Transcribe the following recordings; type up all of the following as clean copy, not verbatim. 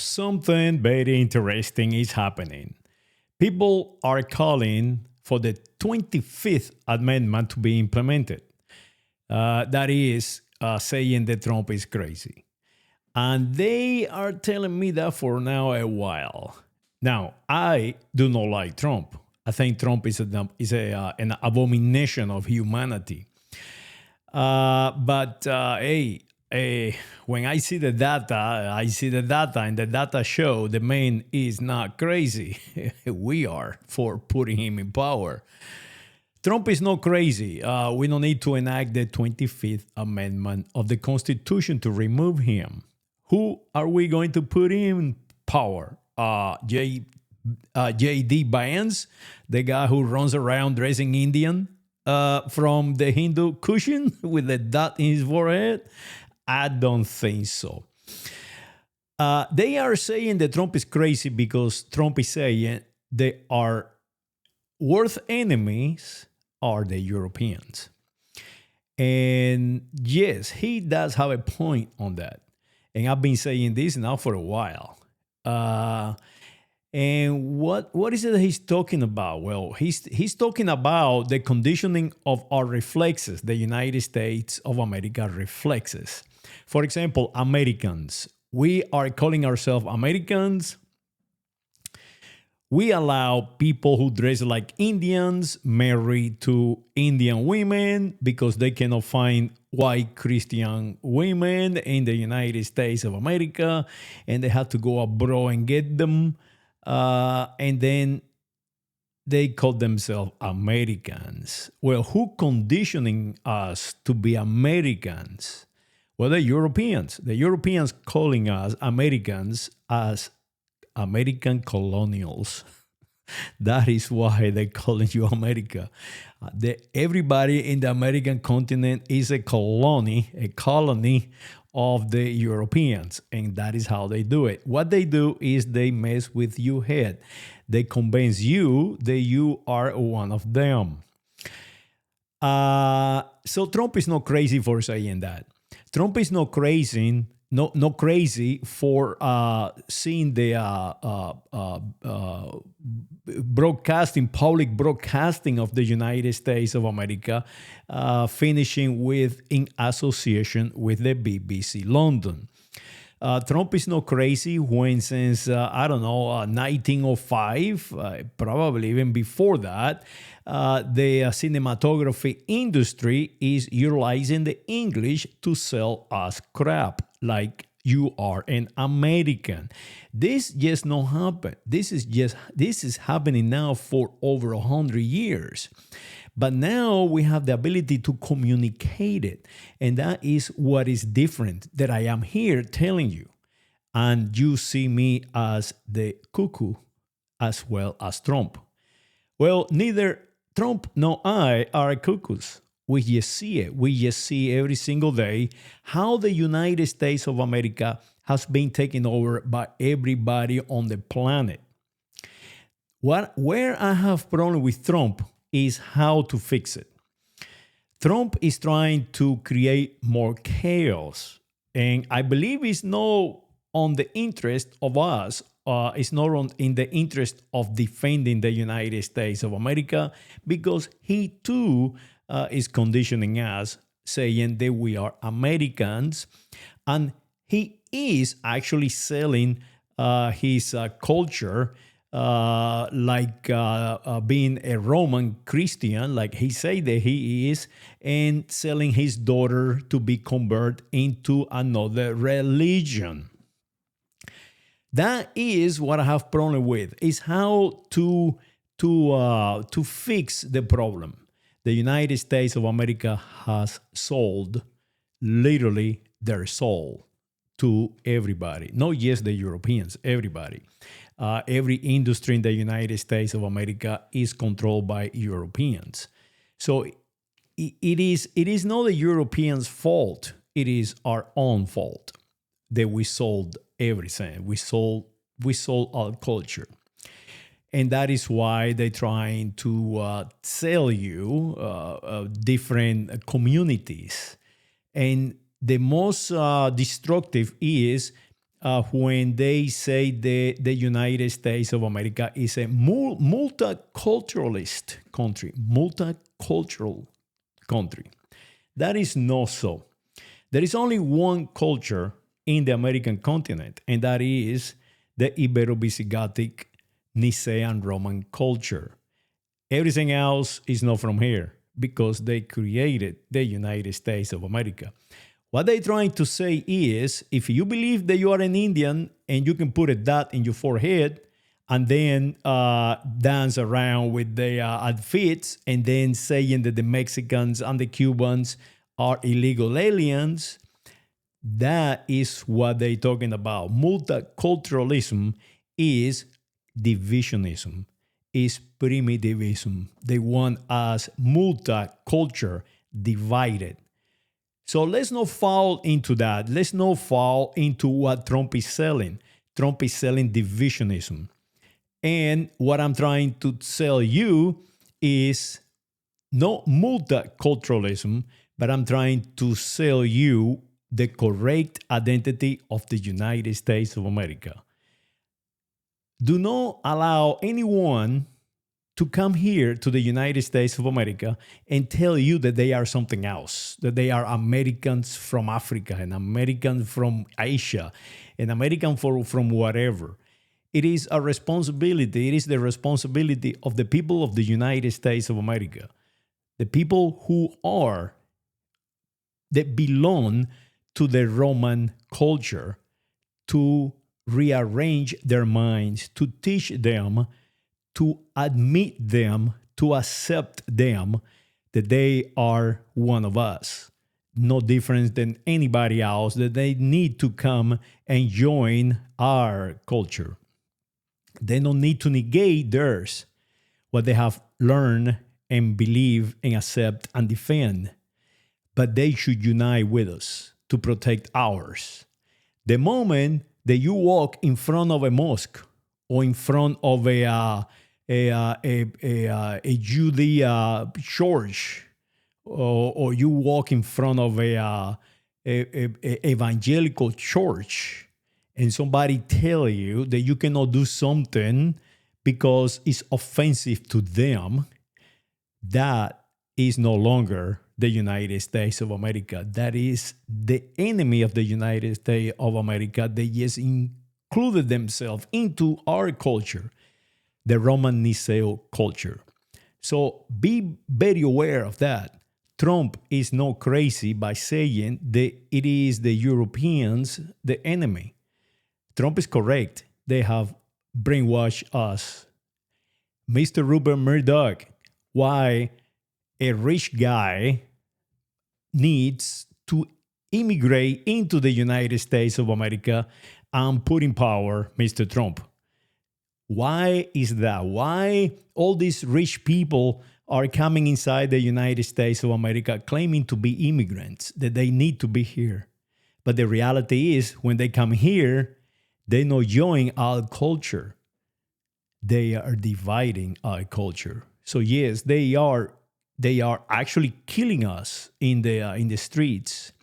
something very interesting is happening. People are calling for the 25th Amendment to be implemented. That is saying that Trump is crazy. And they are telling me that for now a while. Now, I do not like Trump. I think Trump is an abomination of humanity. But when I see the data, and the data show the man is not crazy. We are for putting him in power. Trump is not crazy. We don't need to enact the 25th Amendment of the Constitution to remove him. Who are we going to put in power? J.D. Vance, the guy who runs around dressing Indian from the Hindu cushion with the dot in his forehead? I don't think so. They are saying that Trump is crazy because Trump is saying they are worst enemies are the Europeans. And yes, he does have a point on that. And I've been saying this now for a while. And what is it that he's talking about? Well, he's talking about the conditioning of our reflexes, the United States of America reflexes. For example, Americans. We are calling ourselves Americans. We allow people who dress like Indians marry to Indian women because they cannot find white Christian women in the United States of America, and they have to go abroad and get them. And then they call themselves Americans. Well, who conditioning us to be Americans? Well, the Europeans. The Europeans calling us Americans as American colonials. That is why they're calling you America. Everybody in the American continent is a colony of the Europeans, and that is how they do it. What they do is they mess with your head. They convince you that you are one of them. So Trump is not crazy for saying that. Trump is not crazy. Not crazy for seeing the public broadcasting of the United States of America, finishing with in association with the BBC London. Trump is not crazy when since, 1905, probably even before that, the cinematography industry is utilizing the English to sell us crap, like you are an American. This just not happen. This is happening now for over 100 years. But now we have the ability to communicate it. And that is what is different that I am here telling you. And you see me as the cuckoo as well as Trump. Well, neither Trump nor I are cuckoos. We just see it. We just see every single day how the United States of America has been taken over by everybody on the planet. Where I have problem with Trump is how to fix it. Trump is trying to create more chaos, and I believe it's not on the interest of us. It's not in the interest of defending the United States of America, because he too is conditioning us, saying that we are Americans, and he is actually selling his culture like being a Roman Christian, like he said that he is, and selling his daughter to be converted into another religion. That is what I have problem with, is how to fix the problem. The United States of America has sold literally their soul to everybody, not just the Europeans, everybody. Every industry in the United States of America is controlled by Europeans. So it is not the Europeans' fault. It is our own fault that we sold everything. We sold our culture. And that is why they're trying to sell you different communities. And the most destructive is when they say the United States of America is a multiculturalist country, multicultural country. That is not so. There is only one culture in the American continent, and that is the Ibero-Visigothic Nicean Roman culture. Everything else is not from here because they created the United States of America. What they're trying to say is if you believe that you are an Indian and you can put a dot in your forehead and then dance around with the outfits and then saying that the Mexicans and the Cubans are illegal aliens, that is what they're talking about. Multiculturalism is divisionism, is primitivism. They want us multiculture divided. So let's not fall into that. Let's not fall into what Trump is selling. Trump is selling divisionism. And what I'm trying to sell you is not multiculturalism, but I'm trying to sell you the correct identity of the United States of America. Do not allow anyone to come here to the United States of America and tell you that they are something else, that they are Americans from Africa and Americans from Asia and American from whatever. It is a responsibility. It is the responsibility of the people of the United States of America, the people that belong to the Roman culture, to rearrange their minds, to teach them, to admit them, to accept them that they are one of us, no different than anybody else, that they need to come and join our culture. They don't need to negate theirs, what they have learned and believe and accept and defend, but they should unite with us to protect ours. The moment that you walk in front of a mosque or in front of a Judea church, or you walk in front of a evangelical church, and somebody tell you that you cannot do something because it's offensive to them, that is no longer the United States of America. That is the enemy of the United States of America. They just included themselves into our culture, the Roman Niceo culture. So be very aware of that. Trump is not crazy by saying that it is the Europeans the enemy. Trump is correct. They have brainwashed us. Mr. Rupert Murdoch, why a rich guy needs to immigrate into the United States of America and put in power Mr. Trump. Why is that? Why all these rich people are coming inside the United States of America claiming to be immigrants, that they need to be here? But the reality is when they come here, they not join our culture. They are dividing our culture. So yes, they are actually killing us in the streets.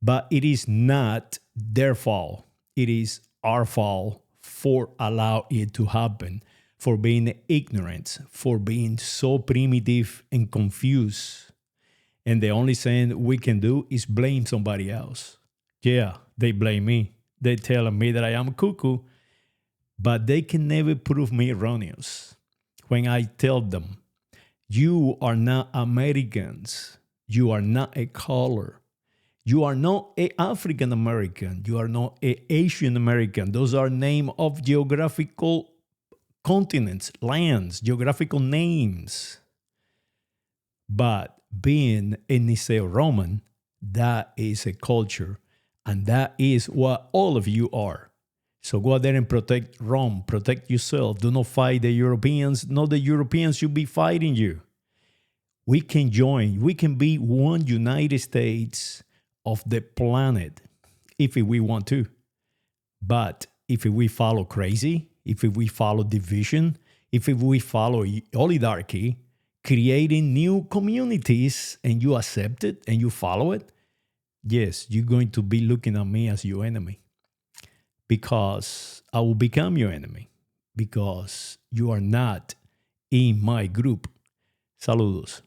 But it is not their fault. It is our fault for allow it to happen, for being ignorant, for being so primitive and confused. And the only thing we can do is blame somebody else. Yeah, they blame me. They tell me that I am cuckoo, but they can never prove me erroneous. When I tell them, you are not Americans, you are not a color, you are not an African American, you are not an Asian American. Those are names of geographical continents, lands, geographical names. But being a Niceo-Roman, that is a culture. And that is what all of you are. So go out there and protect Rome. Protect yourself. Do not fight the Europeans. No, the Europeans should be fighting you. We can join. We can be one United States of the planet if we want to. But if we follow crazy, if we follow division, if we follow oligarchy, creating new communities, and you accept it and you follow it, yes, you're going to be looking at me as your enemy. because I will become your enemy because you are not in my group. Saludos.